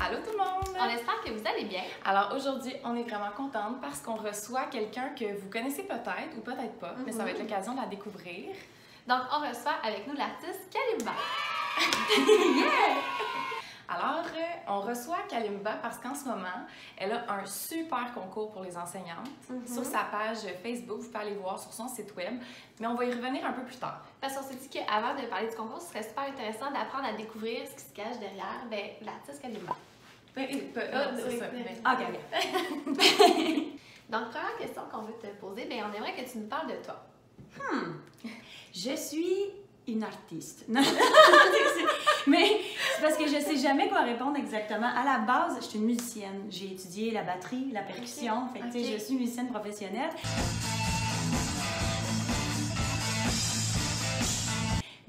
Allô tout le monde! On espère que vous allez bien. Alors aujourd'hui, on est vraiment contente parce qu'on reçoit quelqu'un que vous connaissez peut-être ou peut-être pas, mais ça va être l'occasion de la découvrir. Donc, on reçoit avec nous l'artiste Kalimba. Yeah! Alors, on reçoit Kalimba parce qu'en ce moment, elle a un super concours pour les enseignantes sur sa page Facebook. Vous pouvez aller voir sur son site web, mais on va y revenir un peu plus tard. Parce qu'on s'est dit qu'avant de parler du concours, ce serait super intéressant d'apprendre à découvrir ce qui se cache derrière l'artiste Kalimba. C'est ça. OK. Donc, première question qu'on veut te poser, on aimerait que tu nous parles de toi. Je suis une artiste. Non. Mais c'est parce que je sais jamais quoi répondre exactement. À la base, je suis une musicienne. J'ai étudié la batterie, la percussion. Fait que, je suis musicienne professionnelle.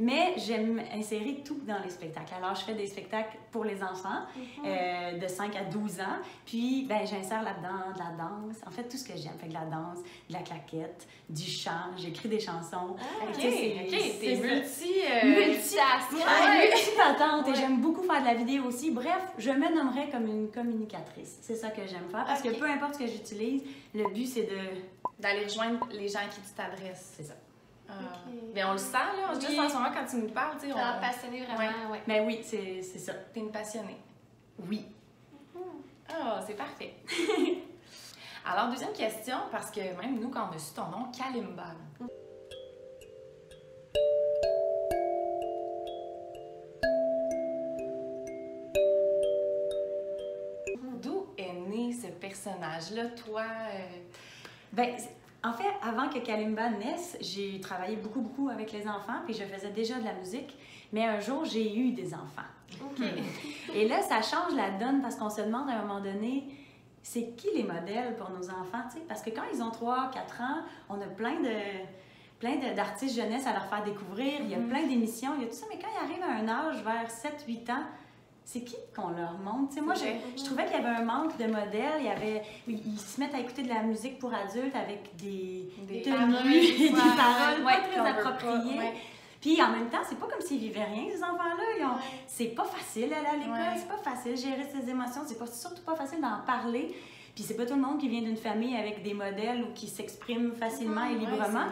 Mais j'aime insérer tout dans les spectacles. Alors, je fais des spectacles pour les enfants de 5 à 12 ans. Puis, j'insère là-dedans de la danse. En fait, tout ce que j'aime. Fait de la danse, de la claquette, du chant. J'écris des chansons. T'es multipatente. Et j'aime beaucoup faire de la vidéo aussi. Bref, je me nommerais comme une communicatrice. C'est ça que j'aime faire. Parce que peu importe ce que j'utilise, le but, c'est d'aller rejoindre les gens à qui tu t'adresses. C'est ça. Mais on le sent, là. Juste en ce moment, quand tu nous parles, tu sais. T'es passionnée vraiment, ouais. Mais oui, c'est ça. T'es une passionnée. Oui. C'est parfait. Alors, deuxième question, parce que même nous, quand on a su ton nom, Kalimba. D'où est né ce personnage-là, toi? En fait, avant que Kalimba naisse, j'ai travaillé beaucoup avec les enfants, puis je faisais déjà de la musique, mais un jour, j'ai eu des enfants. Et là, ça change la donne parce qu'on se demande à un moment donné, c'est qui les modèles pour nos enfants, tu sais? Parce que quand ils ont 3, 4 ans, on a plein d'artistes jeunesse à leur faire découvrir, il y a plein d'émissions, il y a tout ça, mais quand ils arrivent à un âge vers 7, 8 ans, c'est qui qu'on leur montre? T'sais, moi, je trouvais qu'il y avait un manque de modèles. Ils se mettent à écouter de la musique pour adultes avec des tenues, des paroles pas très appropriées. Puis en même temps, c'est pas comme s'ils vivaient rien, ces enfants-là. C'est pas facile aller à l'école, c'est pas facile de gérer ses émotions, c'est surtout pas facile d'en parler. Puis c'est pas tout le monde qui vient d'une famille avec des modèles ou qui s'exprime facilement et librement.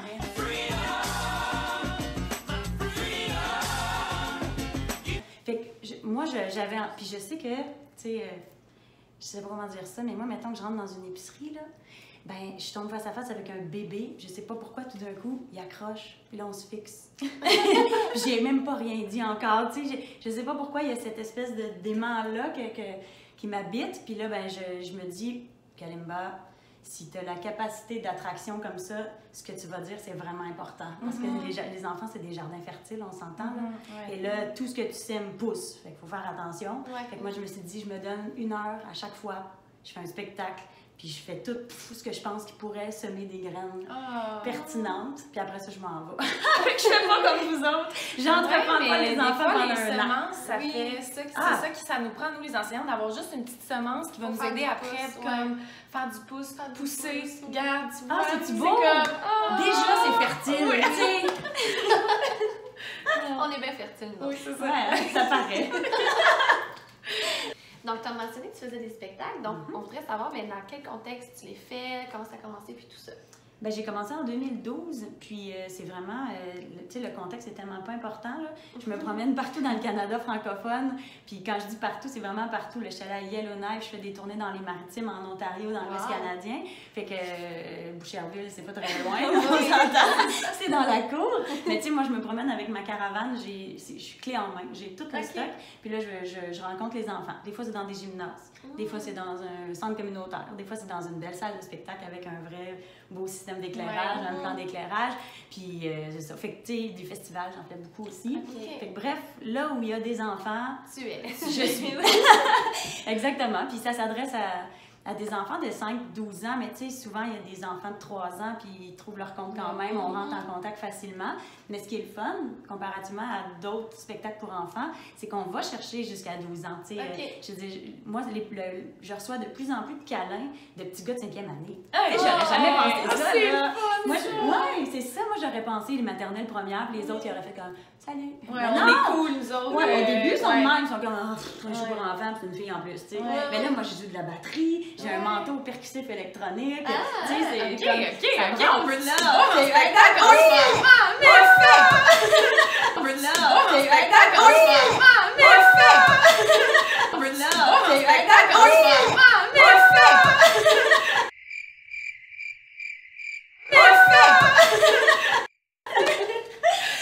Moi, j'avais... Puis je sais que, tu sais, je sais pas comment dire ça, mais moi, mettons que je rentre dans une épicerie, là, je tombe face à face avec un bébé, je sais pas pourquoi, tout d'un coup, il accroche, puis là, on se fixe. Puis j'ai même pas rien dit encore, tu sais, je sais pas pourquoi il y a cette espèce d'aimant-là qui m'habite, puis là, je me dis, Kalimba, si tu as la capacité d'attraction comme ça, ce que tu vas dire, c'est vraiment important. Parce que les enfants, c'est des jardins fertiles, on s'entend. Et là, tout ce que tu sèmes pousse. Fait qu'il faut faire attention. Fait que moi, je me suis dit, je me donne 1 heure à chaque fois. Je fais un spectacle, puis je fais tout ce que je pense qui pourrait semer des graines pertinentes. Puis après ça, je m'en vais. Je fais pas comme vous autres. J'entreprends pas les enfants pendant un an. Ça fait ça, c'est ça qui ça nous prend, nous, les enseignants, d'avoir juste une petite semence qui va nous aider après, comme faire du pouce, pousser, garde, tu vois. C'est-tu beau? Déjà, c'est fertile, tu sais. On est bien fertile, nous. Oui, c'est ça. Ouais, ça paraît. Donc, tu as mentionné que tu faisais des spectacles. Donc, on voudrait savoir dans quel contexte tu les fais, comment ça a commencé, puis tout ça. J'ai commencé en 2012, puis c'est vraiment, tu sais, le contexte est tellement pas important, là. Je me promène partout dans le Canada francophone, puis quand je dis partout, c'est vraiment partout, là. Je suis allée à Yellowknife, je fais des tournées dans les Maritimes, en Ontario, dans l'Ouest canadien, fait que Boucherville, c'est pas très loin, on s'entend, c'est dans la cour. Mais tu sais, moi, je me promène avec ma caravane, je suis clé en main, j'ai tout le stock, puis là, je rencontre les enfants. Des fois, c'est dans des gymnases, des fois, c'est dans un centre communautaire, des fois, c'est dans une belle salle de spectacle avec un vrai beau système d'éclairage, un plan d'éclairage, puis c'est ça. Fait que, tu sais, du festival, j'en fais beaucoup aussi. Fait que, bref, là où il y a des enfants... Tu es. Je suis. Exactement. Puis ça s'adresse à des enfants de 5-12 ans, mais tu sais, souvent, il y a des enfants de 3 ans, puis ils trouvent leur compte quand même, on rentre en contact facilement. Mais ce qui est le fun, comparativement à d'autres spectacles pour enfants, c'est qu'on va chercher jusqu'à 12 ans. Tu sais, je dis, moi, je reçois de plus en plus de câlins de petits gars de 5e année. J'aurais jamais pensé ça, là. Oui, c'est ça. Moi, j'aurais pensé les maternelles premières, puis les autres, ils auraient fait comme « Salut! » on est cool, nous autres. Au début, ils sont de même. ils sont comme, ah, je suis pour enfant, c'est une fille en plus, tu sais. Ouais. Mais là, moi, j'ai joué de la batterie, j'ai un manteau percussif électronique, tu sais, c'est Ok, comme, ok, ça on peut brasse. là. On peut spectacle en ce moment. On peut là. On peut spectacle en ce moment. On peut là. On peut spectacle en ce moment.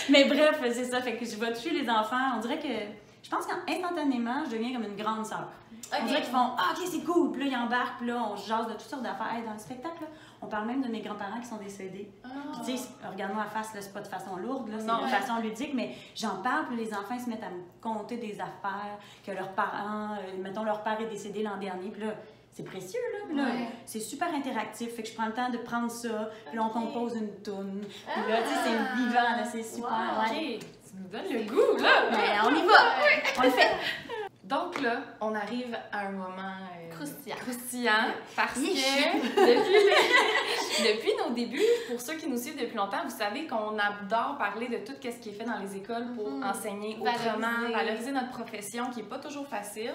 Mais bref, c'est ça, fait que je vais toucher les enfants. On dirait que, je pense qu'instantanément, je deviens comme une grande sœur. On dirait qu'ils font, ah, ok, c'est cool, puis là, ils embarquent, puis là, on jase de toutes sortes d'affaires. Hey, dans le spectacle, là, on parle même de mes grands-parents qui sont décédés. Puis tu sais, regarde-moi la face, là, c'est pas de façon lourde, là, c'est de façon ludique, mais j'en parle, puis les enfants, ils se mettent à me conter des affaires que leurs parents, mettons, leur père est décédé l'an dernier, puis là, c'est précieux, là. Puis là, c'est super interactif. Fait que je prends le temps de prendre ça. Puis là, on compose une toune. Puis là, tu sais, c'est vivant, là. C'est super. Ok, Ouais. tu nous donnes le goût, là. Mais on y va. On le fait. Donc là, on arrive à un moment Croustillant. parce que depuis nos débuts, pour ceux qui nous suivent depuis longtemps, vous savez qu'on adore parler de tout ce qui est fait dans les écoles pour enseigner autrement, valoriser notre profession qui n'est pas toujours facile.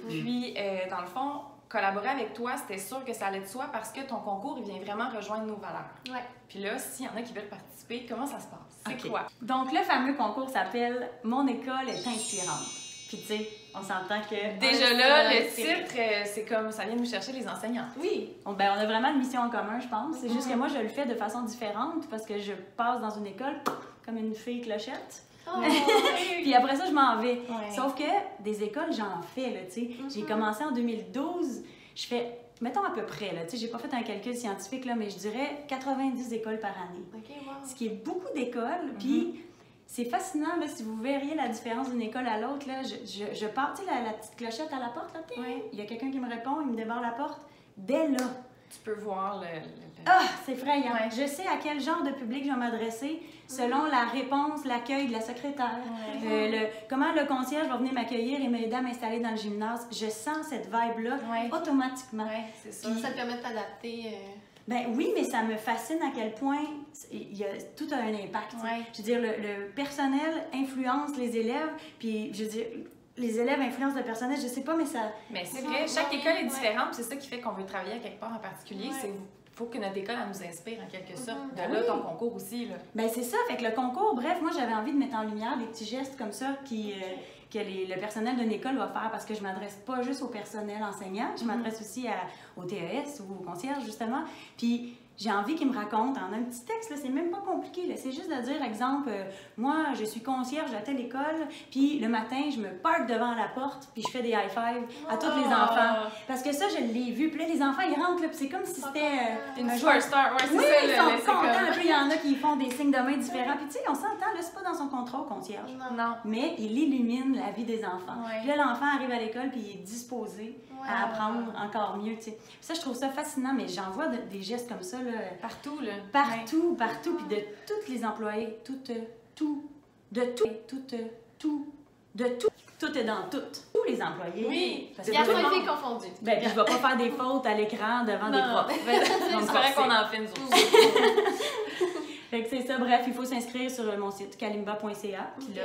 Puis, dans le fond, collaborer avec toi, c'était sûr que ça allait de soi parce que ton concours, il vient vraiment rejoindre nos valeurs. Ouais. Puis là, s'il y en a qui veulent participer, comment ça se passe? C'est quoi? Donc, le fameux concours s'appelle « Mon école est inspirante ». Puis, tu sais, on s'entend que... Déjà là, le titre, c'est comme ça vient nous chercher les enseignants. Oui. On a vraiment une mission en commun, je pense. C'est juste que moi, je le fais de façon différente parce que je passe dans une école comme une fille clochette. Oh, Puis après ça, je m'en vais. Ouais. Sauf que des écoles, j'en fais, là, tu sais. J'ai commencé en 2012. Je fais, mettons à peu près, là, tu sais, j'ai pas fait un calcul scientifique, là, mais je dirais 90 écoles par année. OK, wow. Ce qui est beaucoup d'écoles. Puis c'est fascinant, là, si vous verriez la différence d'une école à l'autre, là, je pars, tu sais, la petite clochette à la porte, là, il y a quelqu'un qui me répond, il me débarre la porte. Dès là, Tu peux voir le... ah, c'est effrayant. Ouais. Je sais à quel genre de public je vais m'adresser selon la réponse, l'accueil de la secrétaire. Comment le concierge va venir m'accueillir et m'aider à m'installer dans le gymnase. Je sens cette vibe-là automatiquement. Ouais, c'est ça. Ça te permet de t'adapter. Ben oui, mais ça me fascine à quel point tout a un impact. Ouais. Je veux dire, le personnel influence les élèves, puis je veux dire, les élèves influencent le personnel, je sais pas, mais ça... Mais c'est vrai, chaque école est différente, c'est ça qui fait qu'on veut travailler à quelque part en particulier. C'est faut que notre école elle nous inspire en quelque sorte. De là, ton concours aussi. Là. Ben c'est ça, fait que le concours, bref, moi j'avais envie de mettre en lumière des petits gestes comme ça que le personnel d'une école va faire parce que je m'adresse pas juste au personnel enseignant, je m'adresse aussi au TES ou au concierge justement. Puis j'ai envie qu'ils me racontent en un petit texte, là, c'est même pas compliqué, là, c'est juste de dire, exemple, moi je suis concierge à telle école, puis le matin je me parque devant la porte, puis je fais des high-fives à tous les enfants. Parce que ça, je l'ai vu, puis là les enfants ils rentrent, là, puis c'est comme si c'était une superstar, ouais, c'est oui, ça. Ils sont contents, puis il y en a qui font des signes de main différents, puis tu sais, on s'entend, là, c'est pas dans son contrôle concierge. Non. Mais il illumine la vie des enfants. Ouais. Puis là, l'enfant arrive à l'école, puis il est disposé à apprendre encore mieux, tu sais. Puis ça, je trouve ça fascinant, mais j'en vois des gestes comme ça, là. Partout, là. Partout, puis de tous les employés, tout est dans tout. Tous les employés. Oui, Parce que il y a tout le pas monde- été confondu. Ben, puis je vais pas faire des fautes à l'écran devant des profs. C'est vrai qu'on en fait, nous autres. Fait que c'est ça, bref, il faut s'inscrire sur mon site kalimba.ca. Puis là,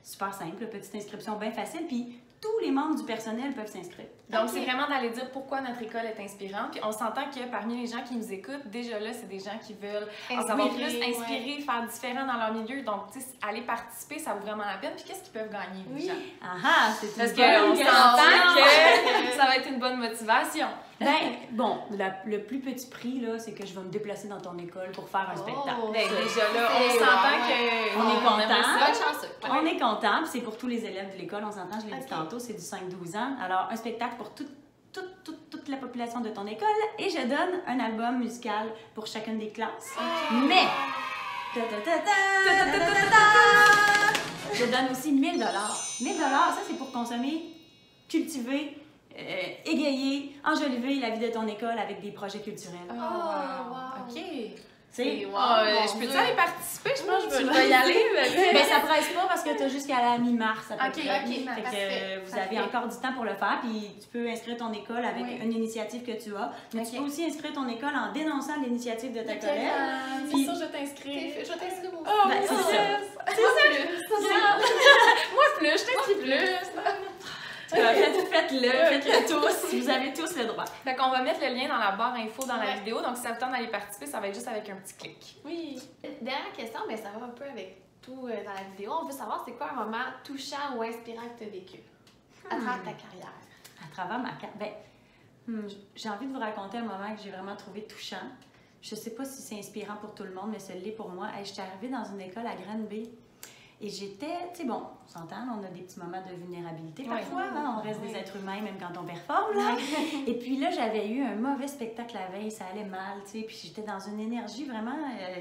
super simple, petite inscription bien facile. Puis tous les membres du personnel peuvent s'inscrire. Donc, c'est vraiment d'aller dire pourquoi notre école est inspirante. Puis on s'entend que parmi les gens qui nous écoutent, déjà là, c'est des gens qui veulent en savoir plus, inspirer, faire différent dans leur milieu. Donc, tu sais, aller participer, ça vaut vraiment la peine. Puis qu'est-ce qu'ils peuvent gagner, les gens? Ah, c'est Parce une qu'on bonne s'entend question. que ça va être une bonne motivation. Ben, bon, le plus petit prix, là, c'est que je vais me déplacer dans ton école pour faire un spectacle. Ben, Ça. déjà là, on s'entend que On est content. aimerait ça. Bonne chanceux. On est content, puis c'est pour tous les élèves de l'école, on s'entend, je l'ai dit tantôt, c'est du 5-12 ans. Alors, un spectacle pour toute la population de ton école, et je donne un album musical pour chacune des classes. Mais, je donne aussi 1000 $. 1000 $, ça c'est pour consommer, cultiver, égayer, enjoliver la vie de ton école avec des projets culturels. Oh, wow. OK. C'est Je peux-tu aller participer? Je pense que je vais y aller. mais ça presse pas parce que tu as jusqu'à la mi-mars à peu Ok, près. ok, Fait que parfait, vous avez encore du temps pour le faire, puis tu peux inscrire ton école avec une initiative que tu as. Mais tu peux aussi inscrire ton école en dénonçant l'initiative de ta collègue. C'est ça, je vais t'inscrire. Je vais t'inscrire aussi. Oh, Ben, c'est ça. C'est ça. Moi plus, je t'inscris plus. Faites-le tous. Vous avez tous le droit. Fait qu'on va mettre le lien dans la barre info dans la Ouais. vidéo. Donc, si ça vous tente d'aller participer, ça va être juste avec un petit clic. Oui. Dernière question, mais ça va un peu avec tout dans la vidéo. On veut savoir c'est quoi un moment touchant ou inspirant que tu as vécu à travers ta carrière. À travers ma carte, j'ai envie de vous raconter un moment que j'ai vraiment trouvé touchant. Je sais pas si c'est inspirant pour tout le monde, mais ça l'est pour moi. J'étais arrivée dans une école à Granby et j'étais, tu sais, bon, on s'entend, on a des petits moments de vulnérabilité parfois, hein, on reste des êtres humains même quand on performe, là. Et puis là, j'avais eu un mauvais spectacle la veille, ça allait mal, tu sais, puis j'étais dans une énergie vraiment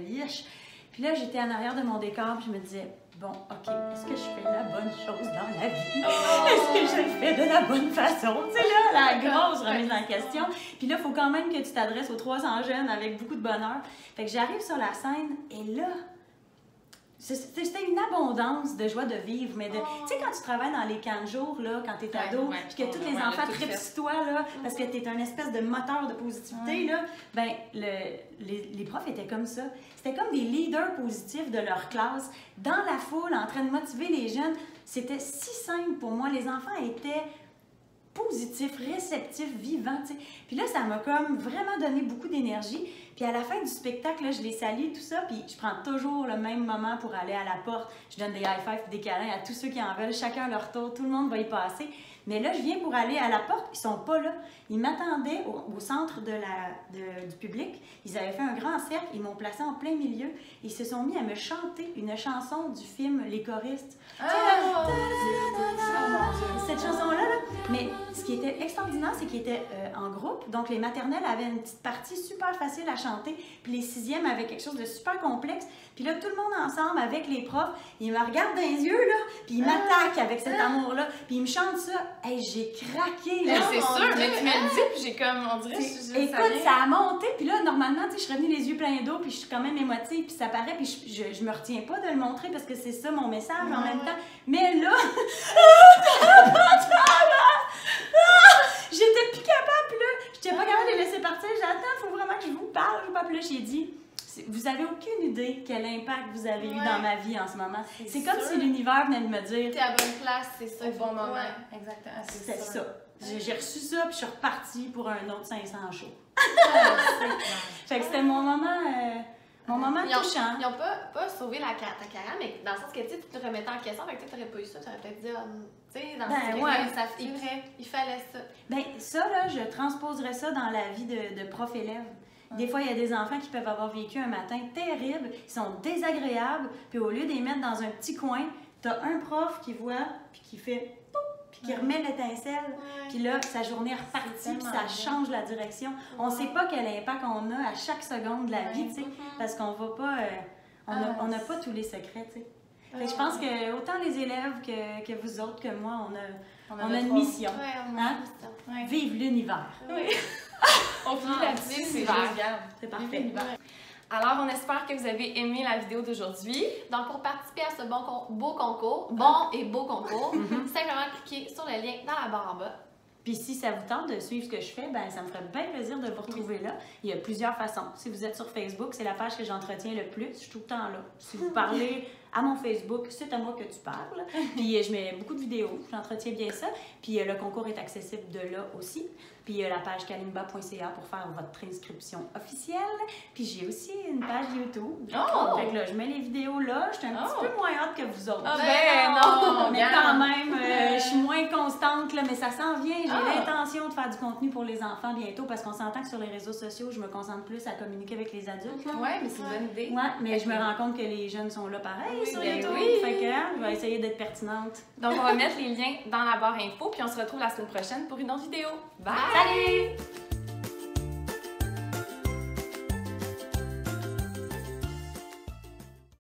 yesh. Puis là, j'étais en arrière de mon décor, puis je me disais, bon, OK, est-ce que je fais la bonne chose dans la vie? Est-ce que je le fais de la bonne façon? Tu sais, là, la grosse remise en question. Puis là, il faut quand même que tu t'adresses aux 300 jeunes avec beaucoup de bonheur. Fait que j'arrive sur la scène, et là, c'était une abondance de joie de vivre, mais de... Tu sais, quand tu travailles dans les camps de jour, là, quand t'es ado, puis que tous les enfants trippent sur toi, là, parce que t'es un espèce de moteur de positivité, là, ben, les profs étaient comme ça. C'était comme des leaders positifs de leur classe, dans la foule, en train de motiver les jeunes. C'était si simple pour moi. Les enfants étaient positifs, réceptifs, vivants, tu sais. Puis là, ça m'a comme vraiment donné beaucoup d'énergie. Puis à la fin du spectacle, là, je les salue, tout ça, puis je prends toujours le même moment pour aller à la porte. Je donne des high-fives, des câlins à tous ceux qui en veulent, chacun à leur tour, tout le monde va y passer. Mais là, je viens pour aller à la porte, ils sont pas là. Ils m'attendaient au centre du public. Ils avaient fait un grand cercle, ils m'ont placé en plein milieu. Ils se sont mis à me chanter une chanson du film Les choristes. Cette chanson-là, là. Mais ce qui était extraordinaire, c'est qu'ils étaient en groupe. Donc, les maternelles avaient une petite partie super facile à chanter. Puis les sixièmes avaient quelque chose de super complexe. Puis là, tout le monde ensemble, avec les profs, ils me regardent dans les yeux, là. Puis ils m'attaquent avec cet amour-là. Puis ils me chantent ça. Hey, j'ai craqué, là. C'est sûr, mais tu me le dis, puis j'ai comme, on dirait, Écoute, ça a monté. Puis là, normalement, tu sais, je serais venue les yeux pleins d'eau. Puis je suis quand même émotive. Puis ça paraît. Puis je me retiens pas de le montrer parce que c'est ça mon message en même temps. Mais là... J'étais plus capable, puis là, j'étais pas capable de les laisser partir. J'ai dit, attends, il faut vraiment que je vous parle. Puis là, j'ai dit, vous avez aucune idée quel impact vous avez eu dans ma vie en ce moment. C'est comme si l'univers venait de me dire... T'es à bonne place, c'est ça. Au bon moment. Exactement. C'est ça. J'ai reçu ça, puis je suis repartie pour un autre 500 shows. Fait que c'était mon moment... Mon moment touchant. Ils n'ont pas sauvé ta carrière, mais dans le sens que tu te remettais en question, fait que tu n'aurais pas eu ça, tu aurais peut-être dit, tu sais, dans le sens il fallait ça. Ben ça, là, je transposerais ça dans la vie de prof-élève. Des fois, il y a des enfants qui peuvent avoir vécu un matin terrible, ils sont désagréables, puis au lieu de les mettre dans un petit coin, tu as un prof qui voit, puis qui fait puis qui remet l'étincelle, puis là, sa journée est repartie, puis ça change la direction. On sait pas quel impact on a à chaque seconde de la vie, tu sais, parce qu'on va pas... on n'a pas tous les secrets, tu sais. Fait que je pense que autant les élèves que vous autres, que moi, on a une mission. Vive l'univers. Oui. On finit là-dessus, c'est juste, regarde. C'est parfait. Alors, on espère que vous avez aimé la vidéo d'aujourd'hui. Donc, pour participer à ce beau concours, simplement cliquez sur le lien dans la barre en bas. Puis si ça vous tente de suivre ce que je fais, ben ça me ferait bien plaisir de vous retrouver là. Il y a plusieurs façons. Si vous êtes sur Facebook, c'est la page que j'entretiens le plus. Je suis tout le temps là. Si vous parlez à mon Facebook, c'est à moi que tu parles. Puis je mets beaucoup de vidéos, j'entretiens bien ça. Puis le concours est accessible de là aussi. Puis il y a la page kalimba.ca pour faire votre inscription officielle. Puis j'ai aussi une page YouTube. Oh! Fait que là, je mets les vidéos là. Je suis un petit peu moins hâte que vous autres. Non! Mais quand même, je suis moins constante, là, mais ça s'en vient. J'ai l'intention de faire du contenu pour les enfants bientôt parce qu'on s'entend que sur les réseaux sociaux, je me concentre plus à communiquer avec les adultes. Oui, mais c'est une bonne idée. Ouais, mais je me rends compte que les jeunes sont là pareil sur YouTube. Fait que je vais essayer d'être pertinente. Donc, on va mettre les liens dans la barre info, puis on se retrouve la semaine prochaine pour une autre vidéo. Bye! Salut!